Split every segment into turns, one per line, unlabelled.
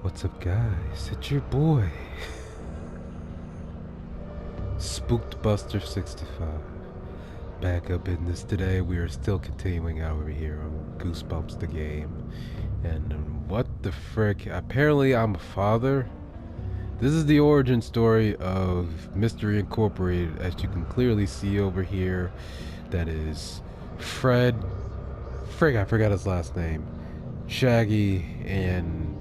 What's up, guys? It's your boy, Spooked Buster 65. Back up in this today. We are still continuing out over here on Goosebumps the game. And what the frick? Apparently, I'm a father. This is the origin story of Mystery Incorporated, as you can clearly see over here. That is Fred. Frick, I forgot his last name. Shaggy and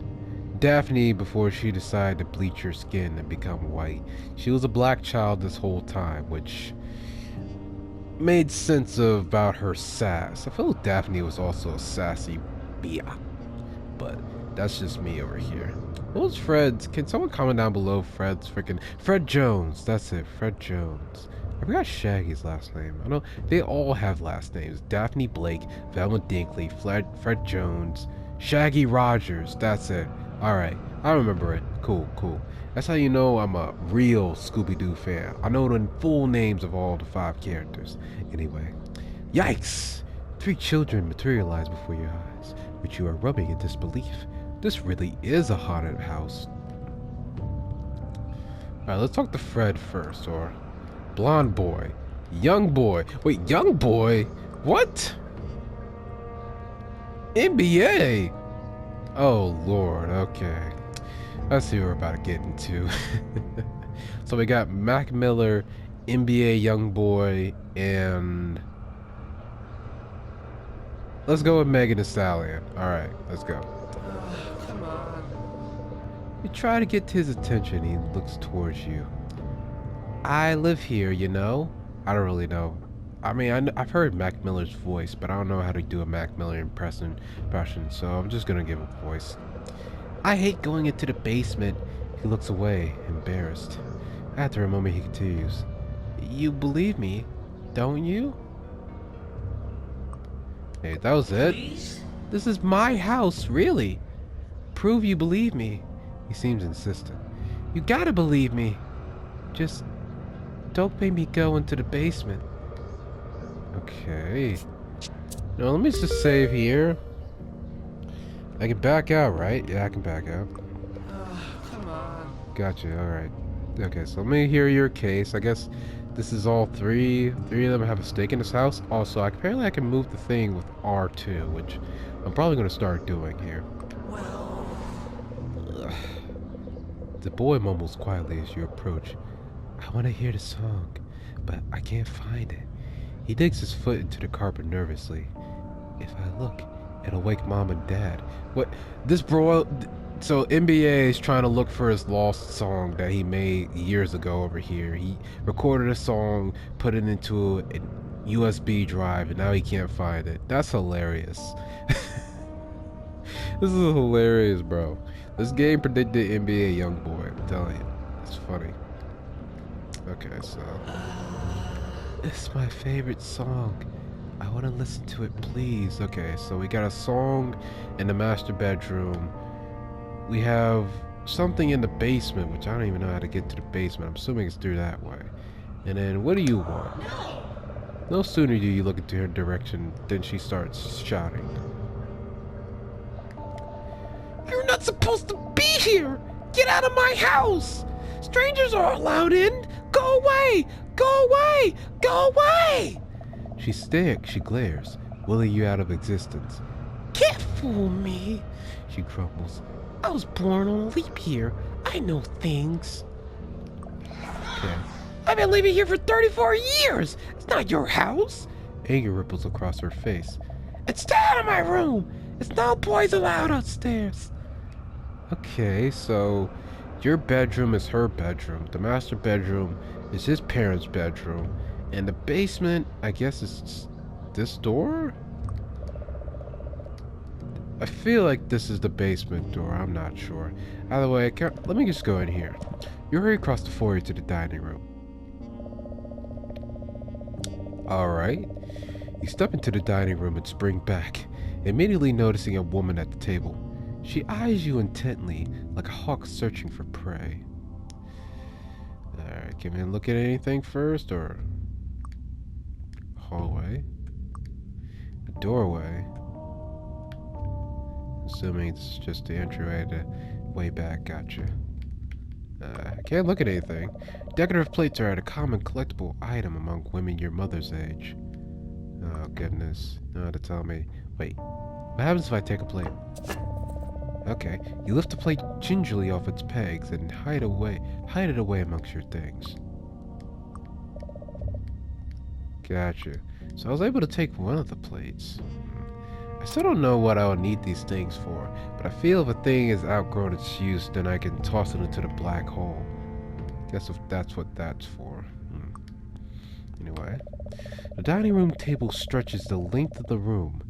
Daphne before she decided to bleach her skin and become white. She was a black child this whole time, which made sense about her sass. I feel like Daphne was also a sassy bia, but that's just me over here. What was Fred's? Can someone comment down below Fred's freaking Fred Jones? That's it, Fred Jones. I forgot Shaggy's last name. I know they all have last names. Daphne Blake, Velma Dinkley, Fred Jones, Shaggy Rogers. That's it. Alright, I remember it. Cool, cool. That's how you know I'm a real Scooby Doo fan. I know the full names of all the 5 characters. Anyway. Yikes! 3 children materialize before your eyes, but you are rubbing in disbelief. This really is a haunted house. Alright, let's talk to Fred first, or blonde boy. Young boy. Wait, young boy? What? NBA? Oh lord, okay. Let's see what we're about to get into. So we got Mac Miller, NBA young boy, and let's go with Megan Thee Stallion. Alright, let's go.
Come on.
You try to get his attention, he looks towards you. I live here, you know? I don't really know. I mean, I've heard Mac Miller's voice, but I don't know how to do a Mac Miller impression, so I'm just gonna give a voice. I hate going into the basement. He looks away, embarrassed. After a moment, he continues. You believe me, don't you? Hey, that was it?
Please?
This is my house, really. Prove you believe me. He seems insistent. You gotta believe me. Just don't make me go into the basement. Okay. Now let me just save here. I can back out, right? Yeah, I can back out.
Come on.
Gotcha, alright. Okay, so let me hear your case. I guess this is all three. 3 of them have a stake in this house. Also, apparently I can move the thing with R2, which I'm probably going to start doing here.
Well...
Ugh. The boy mumbles quietly as you approach. I want to hear the song, but I can't find it. He digs his foot into the carpet nervously. If I look, it'll wake Mom and Dad. What? This bro... So NBA is trying to look for his lost song that he made years ago over here. He recorded a song, put it into a USB drive, and now he can't find it. That's hilarious. This is hilarious, bro. This game predicted NBA Youngboy. I'm telling you. It's funny. Okay, so... It's my favorite song. I want to listen to it, please. Okay, so we got a song in the master bedroom. We have something in the basement, which I don't even know how to get to the basement. I'm assuming it's through that way. And then, what do you want? No sooner do you look into her direction than she starts shouting. You're not supposed to be here! Get out of my house! Strangers are allowed in! Go away! Go away! Go away! She glares, willing you out of existence. Can't fool me, she grumbles. I was born on a leap year. I know things. Okay. I've been living here for 34 years. It's not your house. Anger ripples across her face. And stay out of my room. It's no boys allowed upstairs. Okay, so your bedroom is her bedroom. The master bedroom is his parents' bedroom. And the basement, I guess, is this door? I feel like this is the basement door. I'm not sure. Either way, let me just go in here. You hurry across the foyer to the dining room. Alright. You step into the dining room and spring back, immediately noticing a woman at the table. She eyes you intently, like a hawk searching for prey. Alright, can we look at anything first, or... Hallway? A doorway? Assuming it's just the entryway to way back, gotcha. I can't look at anything. Decorative plates are a common collectible item among women your mother's age. Oh, goodness. You know how to tell me. Wait, what happens if I take a plate? Okay, you lift the plate gingerly off its pegs and hide it away amongst your things. Gotcha. So I was able to take one of the plates. I still don't know what I would need these things for, but I feel if a thing is outgrown its use, then I can toss it into the black hole. Guess if that's what that's for. Anyway, the dining room table stretches the length of the room.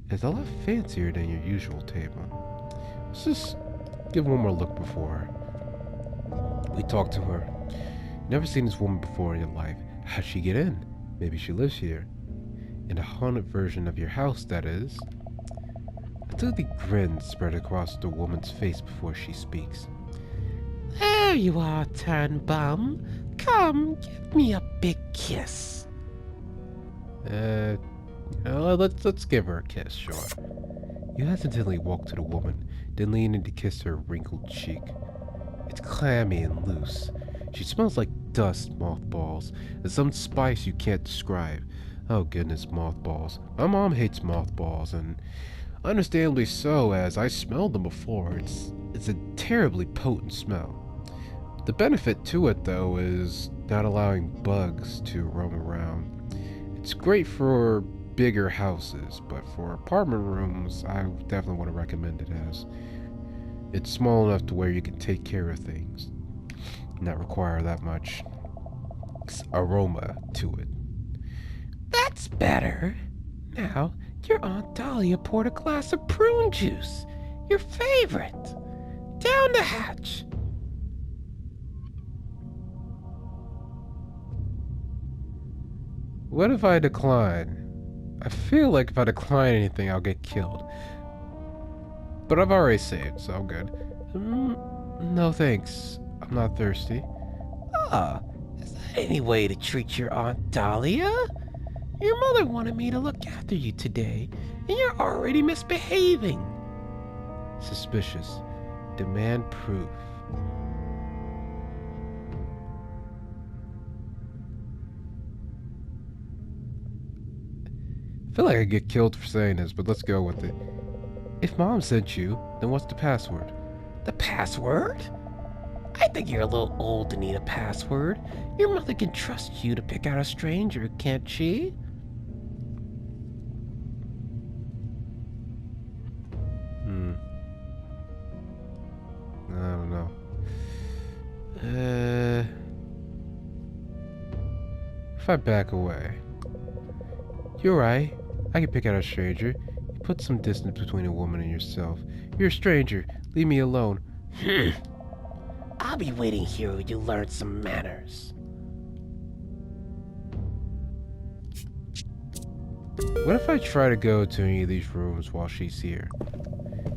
It's a lot fancier than your usual table. Let's just give one more look before we talk to her. Never seen this woman before in your life. How'd she get in? Maybe she lives here. In a haunted version of your house, that is. A toothy grin spread across the woman's face before she speaks.
There you are, Turnbum. Come, give me a big kiss.
Let's give her a kiss, sure. You hesitantly walk to the woman, then lean in to kiss her wrinkled cheek. It's clammy and loose. She smells like dust, mothballs, and some spice you can't describe. Oh goodness, mothballs. My mom hates mothballs, and understandably so, as I smelled them before. It's a terribly potent smell. The benefit to it, though, is not allowing bugs to roam around. It's great for bigger houses, but for apartment rooms, I definitely want to recommend it, as it's small enough to where you can take care of things, not require that much aroma to it.
That's better. Now, your Aunt Dahlia poured a glass of prune juice. Your favorite. Down the hatch.
What if I decline? I feel like if I decline anything, I'll get killed. But I've already saved, so I'm good. No thanks. I'm not thirsty.
Ah, is that any way to treat your Aunt Dahlia? Your mother wanted me to look after you today, and you're already misbehaving.
Suspicious. Demand proof. I feel like I get killed for saying this, but let's go with it. If Mom sent you, then what's the password?
The password? I think you're a little old to need a password. Your mother can trust you to pick out a stranger, can't she?
I don't know. If I back away. You're right. I can pick out a stranger. You put some distance between a woman and yourself. You're a stranger. Leave me alone.
I'll be waiting here while you learn some manners.
What if I try to go to any of these rooms while she's here?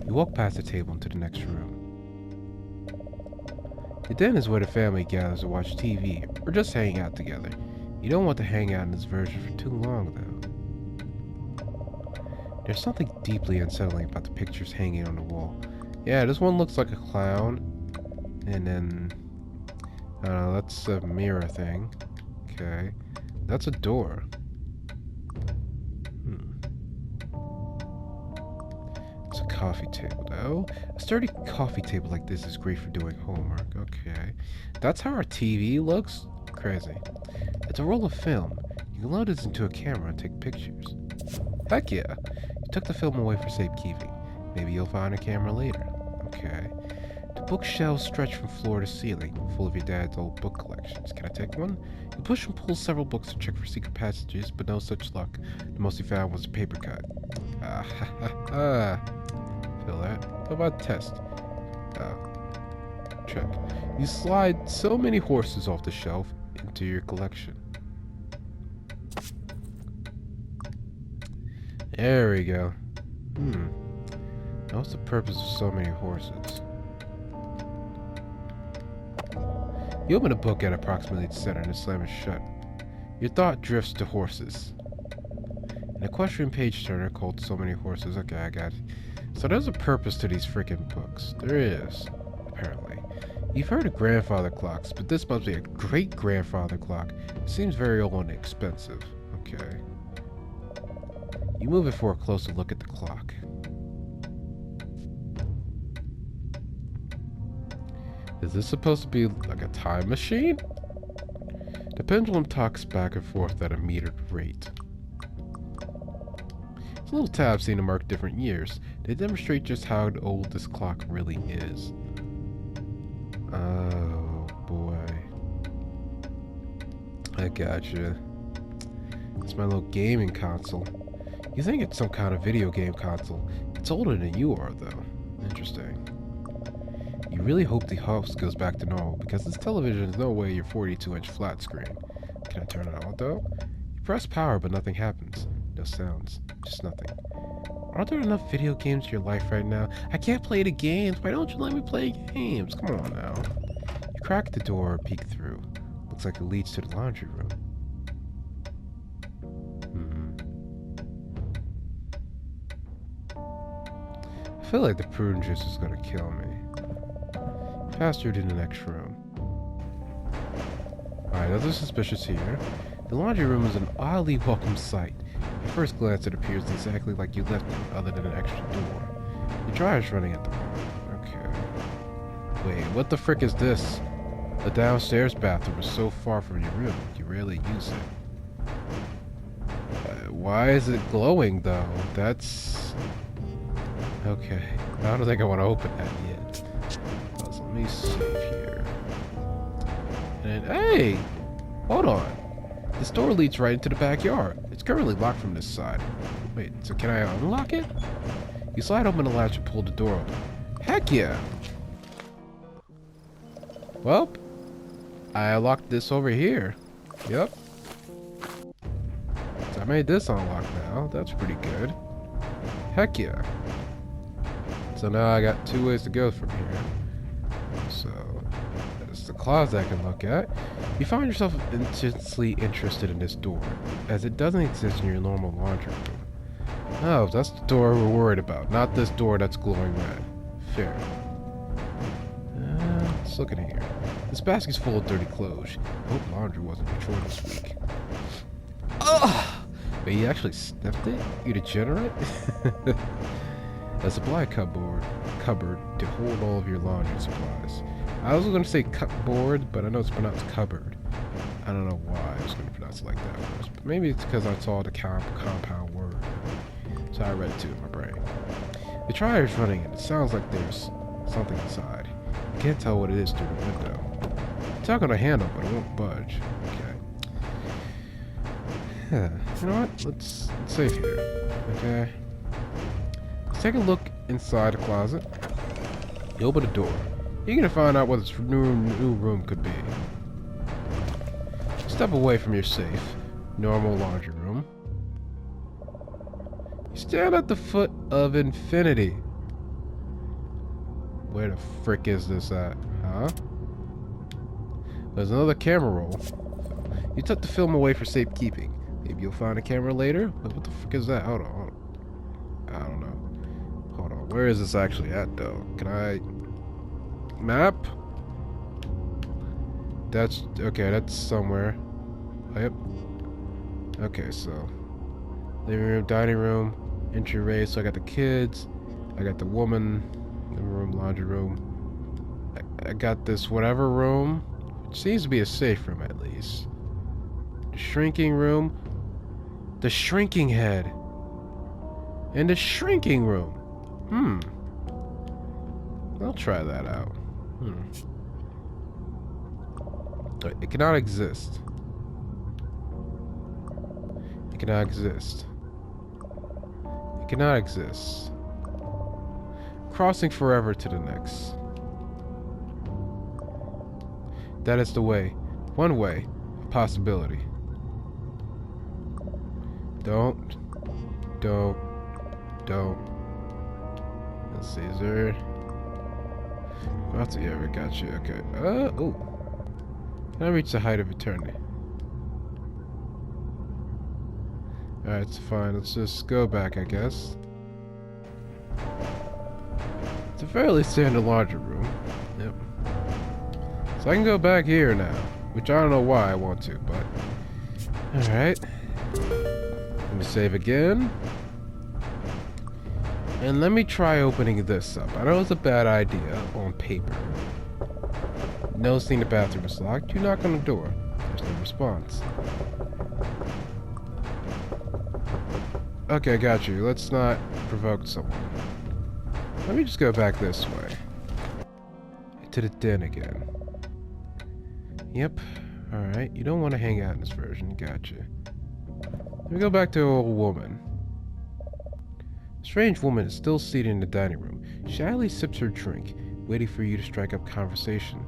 You walk past the table into the next room. The den is where the family gathers to watch TV, or just hang out together. You don't want to hang out in this version for too long, though. There's something deeply unsettling about the pictures hanging on the wall. Yeah, this one looks like a clown. And then, I don't know, that's a mirror thing. Okay. That's a door. It's a coffee table, though. A sturdy coffee table like this is great for doing homework. Okay. That's how our TV looks? Crazy. It's a roll of film. You can load this into a camera and take pictures. Heck yeah. You took the film away for safekeeping. Maybe you'll find a camera later. Okay. The bookshelves stretch from floor to ceiling, full of your dad's old book collections. Can I take one? You push and pull several books to check for secret passages, but no such luck. The most you found was a paper cut. Ah, ha, ha, ha. Feel that? How about test? Check. You slide so many horses off the shelf into your collection. There we go. Now what's the purpose of so many horses? You open a book at approximately the center and slam it shut. Your thought drifts to horses. An equestrian page turner called So Many Horses. Okay, I got it. So there's a purpose to these freaking books. There is. apparently. You've heard of grandfather clocks, but this must be a great-grandfather clock. It seems very old and expensive. Okay. You move it for a closer look at the clock. Is this supposed to be like a time machine? The pendulum talks back and forth at a metered rate. Its little tabs seem to mark different years. They demonstrate just how old this clock really is. Oh boy. I gotcha. It's my little gaming console. You think it's some kind of video game console. It's older than you are, though. Interesting. You really hope the house goes back to normal, because this television is no way your 42-inch flat screen. Can I turn it on, though? You press power, but nothing happens. No sounds. Just nothing. Aren't there enough video games in your life right now? I can't play the games. Why don't you let me play games? Come on now. You crack the door or peek through. Looks like it leads to the laundry room. I feel like the prune juice is gonna kill me. Faster to the next room. Alright, nothing suspicious here. The laundry room is an oddly welcome sight. At first glance, it appears exactly like you left it, other than an extra door. The dryer's running at the moment. Okay. Wait, what the frick is this? The downstairs bathroom is so far from your room, you rarely use it. Why is it glowing, though? That's... okay. I don't think I want to open that yet. So let me save here. And hey! Hold on. This door leads right into the backyard. It's currently locked from this side. Wait, so can I unlock it? You slide open the latch and pull the door open. Heck yeah! Well, I unlocked this over here. Yep. So I made this unlock now. That's pretty good. Heck yeah. So now I got 2 ways to go from here. So there's the closet I can look at. You find yourself intensely interested in this door, as it doesn't exist in your normal laundry room. Oh, that's the door we're worried about, not this door that's glowing red. Fair. Let's look in here. This basket's full of dirty clothes. I hope laundry wasn't your chore this week. Ugh! But you actually sniffed it? You degenerate? A supply cupboard to hold all of your laundry supplies. I was going to say cupboard, but I know it's pronounced cupboard. I don't know why I was going to pronounce it like that first, but maybe it's because I saw the compound word. So I read it too in my brain. The dryer's running and it sounds like there's something inside. You can't tell what it is through the window. It's not going to handle, but it won't budge. Okay. Yeah. You know what? Let's save here. Okay. Let's take a look inside the closet. You open the door. You're gonna find out what this new room could be. Step away from your safe, normal laundry room. You stand at the foot of infinity. Where the frick is this at? Huh? There's another camera roll. You tuck the film away for safekeeping. Maybe you'll find a camera later? But what the frick is that? Hold on. I don't know. Hold on. Where is this actually at, though? Can I... map? That's... okay, that's somewhere. Yep. Okay, so... living room, dining room, entryway. So I got the kids. I got the woman. Living room, laundry room. I got this whatever room. Which seems to be a safe room, at least. The shrinking room. The shrinking head. And the shrinking room. I'll try that out. It cannot exist. It cannot exist. It cannot exist. Crossing forever to the next. That is the way. One way. A possibility. Don't. Let's see, is there... yeah, we got you. Okay. Oh. Can I reach the height of eternity? Alright, it's fine. Let's just go back, I guess. It's a fairly standard laundry room. Yep. So I can go back here now, which I don't know why I want to, but... Alright. Let me save again. And let me try opening this up. I know it's a bad idea on paper. Noticing the bathroom is locked, you knock on the door. There's no response. Okay, got you. Let's not provoke someone. Let me just go back this way. To the den again. Yep. Alright, you don't want to hang out in this version. Gotcha. Let me go back to an old woman. A strange woman is still seated in the dining room. She shyly sips her drink, waiting for you to strike up conversation.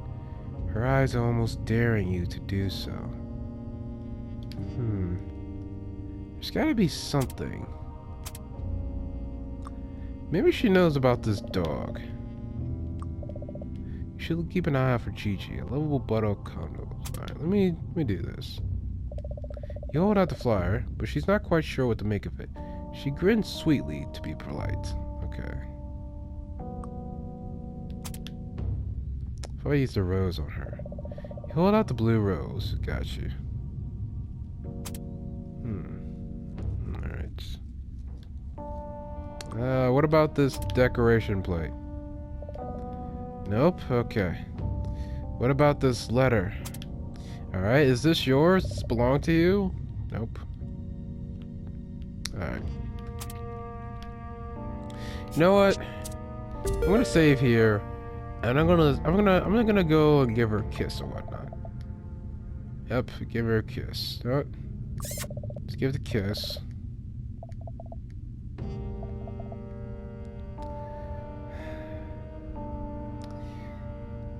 Her eyes are almost daring you to do so. There's gotta be something. Maybe she knows about this dog. You should keep an eye out for Gigi, a lovable buttock condo. Alright, let me do this. You hold out the flyer, but she's not quite sure what to make of it. She grins sweetly to be polite. Okay. If I use the rose on her. You hold out the blue rose. Got you. Alright. What about this decoration plate? Nope. Okay. What about this letter? Alright, is this yours? Does this belong to you? Nope. Alright. You know what? I'm gonna save here, and I'm gonna go and give her a kiss or whatnot. Yep, give her a kiss. Alright. Let's give the kiss.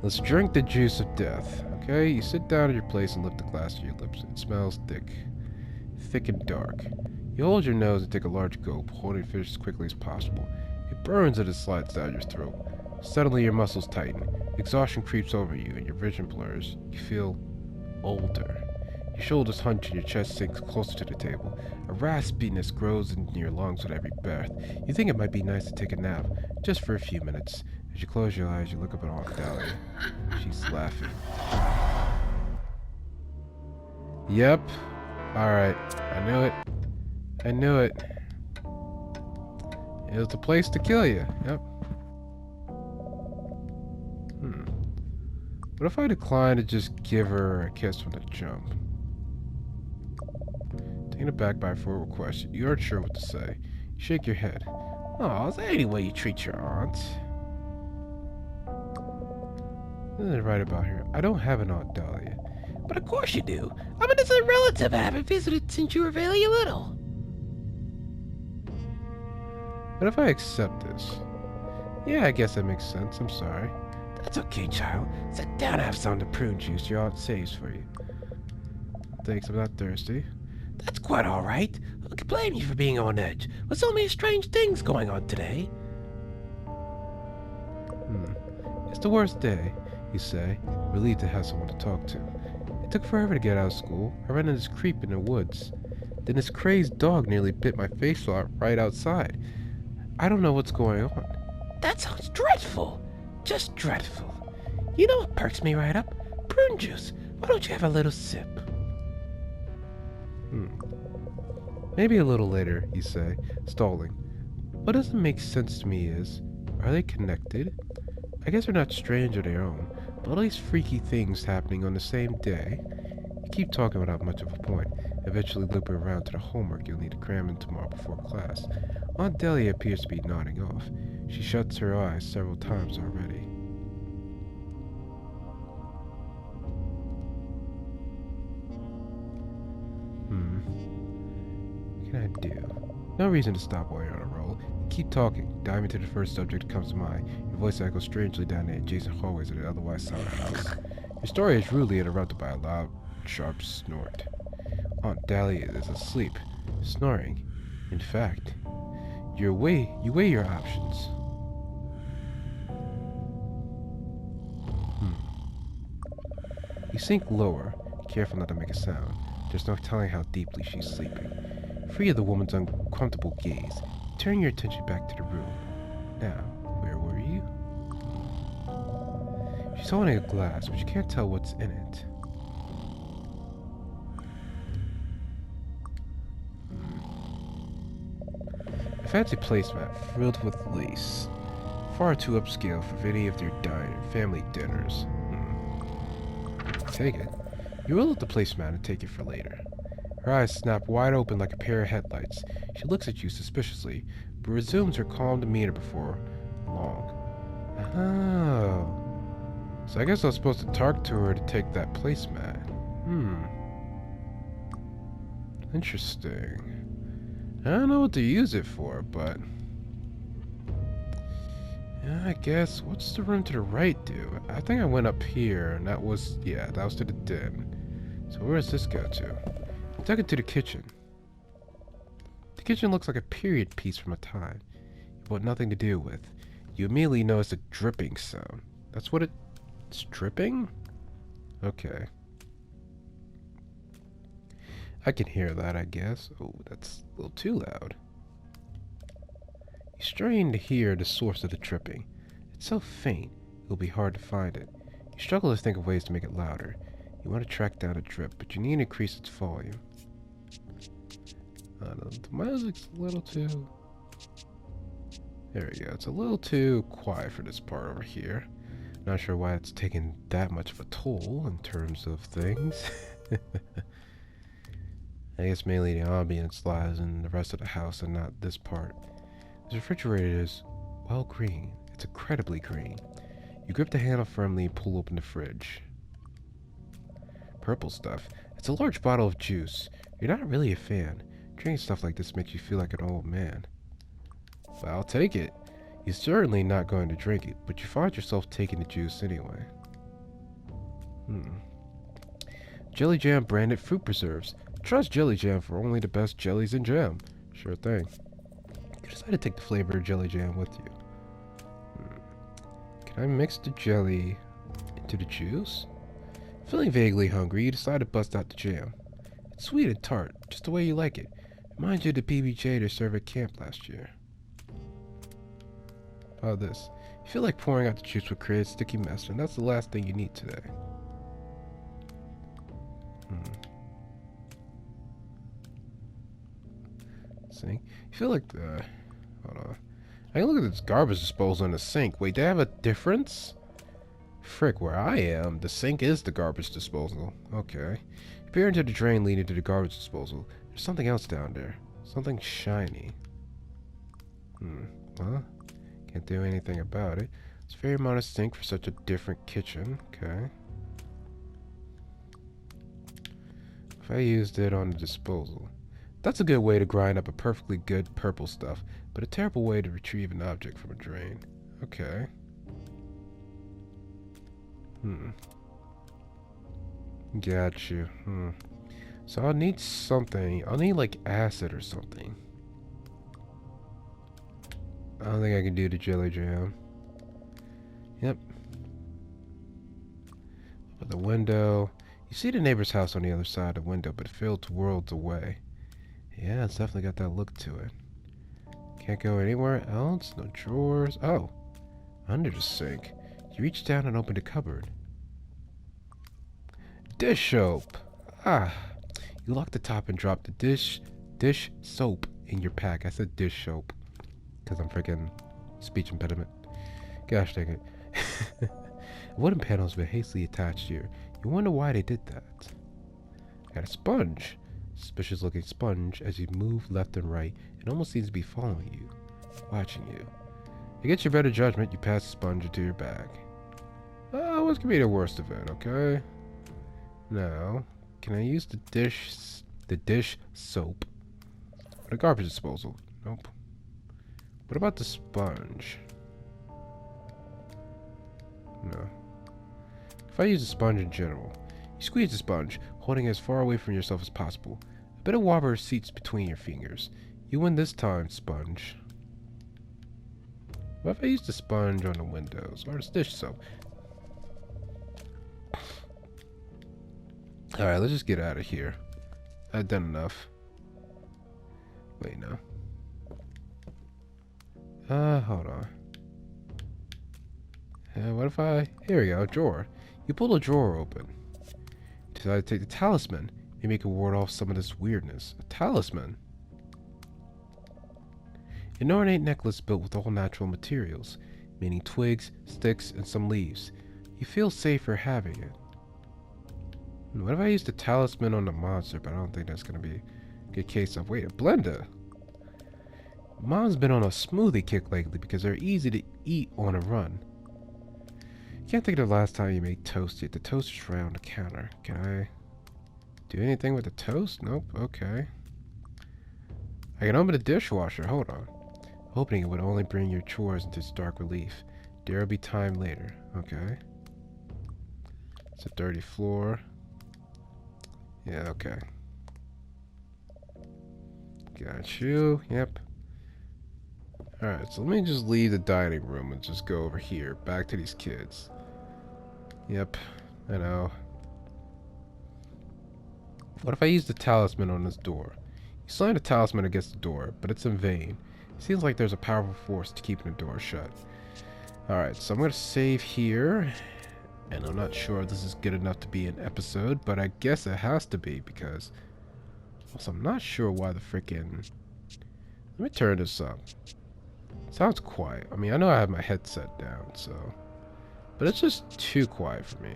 Let's drink the juice of death. Okay, you sit down at your place and lift the glass to your lips. It smells thick and dark. You hold your nose and take a large gulp, holding the fish as quickly as possible. It burns as it slides down your throat. Suddenly your muscles tighten. Exhaustion creeps over you and your vision blurs. You feel older. Your shoulders hunch and your chest sinks closer to the table. A raspiness grows in your lungs with every breath. You think it might be nice to take a nap, just for a few minutes. As you close your eyes, you look up at Aunt Dahlia. She's laughing. Yep. Alright. I knew it. I knew it. It was the place to kill you. Yep. What if I decline to just give her a kiss from the jump? Taken aback by a full request, you aren't sure what to say. You shake your head. Oh, is that any way you treat your aunt? This is right about here. I don't have an Aunt Dahlia.
But of course you do. I'm a distant relative. I haven't visited since you were very little.
What if I accept this? Yeah, I guess that makes sense. I'm sorry.
That's okay, child. Sit down and have some of the prune juice your aunt saves for you.
Thanks, I'm not thirsty.
That's quite all right. Who can blame you for being on edge? With so many strange things going on today.
It's the worst day, you say, relieved to have someone to talk to. It took forever to get out of school. I ran into this creep in the woods. Then this crazed dog nearly bit my face off right outside. I don't know what's going on.
That sounds dreadful. Just dreadful. You know what perks me right up? Prune juice. Why don't you have a little sip?
Maybe a little later, you say, stalling. What doesn't make sense to me is, are they connected? I guess they're not strange on their own, but all these freaky things happening on the same day. You keep talking without much of a point, eventually looping around to the homework you'll need to cram in tomorrow before class. Aunt Dahlia appears to be nodding off. She shuts her eyes several times already. What can I do? No reason to stop while you're on a roll. Keep talking, dive into the first subject that comes to mind. Your voice echoes strangely down the adjacent hallways of the otherwise silent house. Your story is rudely interrupted by a loud, sharp snort. Aunt Dahlia is asleep, snoring. In fact, you weigh your options. You sink lower, careful not to make a sound. There's no telling how deeply she's sleeping. Free of the woman's uncomfortable gaze, turn your attention back to the room. Now, where were you? She's holding a glass, but you can't tell what's in it. A fancy placemat filled with lace. Far too upscale for any of their family dinners. Take it. You roll up the placemat and take it for later. Her eyes snap wide open like a pair of headlights. She looks at you suspiciously, but resumes her calm demeanor before long. Oh. So I guess I was supposed to talk to her to take that placemat. Interesting. I don't know what to use it for, but... yeah, I guess. What's the room to the right do? I think I went up here, and that was... yeah, that was to the den. So where does this go to? I took it to the kitchen. The kitchen looks like a period piece from a time you want nothing to do with. You immediately notice a dripping sound. That's what it's dripping? Okay. I can hear that, I guess. Oh, that's a little too loud. You strain to hear the source of the dripping. It's so faint, it'll be hard to find it. You struggle to think of ways to make it louder. You want to track down a drip, but you need to increase its volume. The music's a little too... there we go. It's a little too quiet for this part over here. Not sure why it's taken that much of a toll in terms of things. I guess mainly the ambience lies in the rest of the house and not this part. This refrigerator is, well, green. It's incredibly green. You grip the handle firmly and pull open the fridge. Purple stuff. It's a large bottle of juice. You're not really a fan. Drinking stuff like this makes you feel like an old man. Well, I'll take it. You're certainly not going to drink it, but you find yourself taking the juice anyway. Jelly Jam branded fruit preserves. Trust Jelly Jam for only the best jellies and jam. Sure thing. You decide to take the flavor of Jelly Jam with you. Can I mix the jelly into the juice? Feeling vaguely hungry, you decide to bust out the jam. It's sweet and tart, just the way you like it. Reminds you of the PBJ they served at camp last year. How about this? You feel like pouring out the juice would create a sticky mess, and that's the last thing you need today. Sink. You feel like the... hold on. I can look at this garbage disposal in the sink. Wait, they have a difference? Frick, where I am, the sink is the garbage disposal. Okay. You peer into the drain leading to the garbage disposal. There's something else down there. Something shiny. Well, can't do anything about it. It's a very modest sink for such a different kitchen. Okay. If I used it on the disposal. That's a good way to grind up a perfectly good purple stuff, but a terrible way to retrieve an object from a drain. Okay. Got you. So I'll need something. I'll need like acid or something. I don't think I can do the jelly jam. Yep. But the window. You see the neighbor's house on the other side of the window, but it feels worlds away. Yeah, it's definitely got that look to it. Can't go anywhere else. No drawers. Oh, under the sink. You reach down and open the cupboard. Dish soap. Ah. You lock the top and drop the dish soap in your pack. I said dish soap because I'm freaking speech impediment. Gosh dang it. A wooden panel has been hastily attached here. You wonder why they did that. Got a sponge. Suspicious looking sponge. As you move left and right, it almost seems to be following you, watching you. Against your better judgment, you pass the sponge into your bag. Oh, what could be the worst of it, okay? Now, can I use the dish soap? Or the garbage disposal? Nope. What about the sponge? No. If I use a sponge in general, you squeeze the sponge, holding it as far away from yourself as possible. A bit of water seeps between your fingers. You win this time, sponge. What if I use the sponge on the windows? Or the dish soap? Alright, let's just get out of here. I've done enough. Wait, no. Hold on. What if I... Here we go, drawer. You pull a drawer open. Decide to take the talisman. Maybe it can ward off some of this weirdness. A talisman? An ornate necklace built with all natural materials, meaning twigs, sticks, and some leaves. You feel safer having it. What if I use the talisman on the monster, but I don't think that's going to be a good case of... Wait, a blender? Mom's been on a smoothie kick lately because they're easy to eat on a run. Can't think of the last time you made toast yet. The toast is right on the counter. Can I do anything with the toast? Nope. Okay. I can open the dishwasher. Hold on. Opening it would only bring your chores into stark relief. There will be time later. Okay. It's a dirty floor. Yeah, okay. Got you. Yep. Alright, so let me just leave the dining room and just go over here. Back to these kids. Yep. I know. What if I use the talisman on this door? You slam the talisman against the door, but it's in vain. It seems like there's a powerful force to keeping the door shut. Alright, so I'm going to save here. And I'm not sure if this is good enough to be an episode, but I guess it has to be because... Also, I'm not sure why the freaking... Let me turn this up. Sounds quiet. I mean, I know I have my headset down, so... But it's just too quiet for me.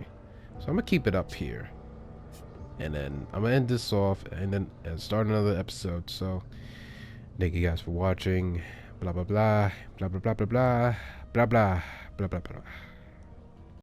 So I'm going to keep it up here. And then I'm going to end this off and start another episode. So, thank you guys for watching. Blah, blah, blah. Blah, blah, blah, blah, blah. Blah, blah. Blah, blah, blah.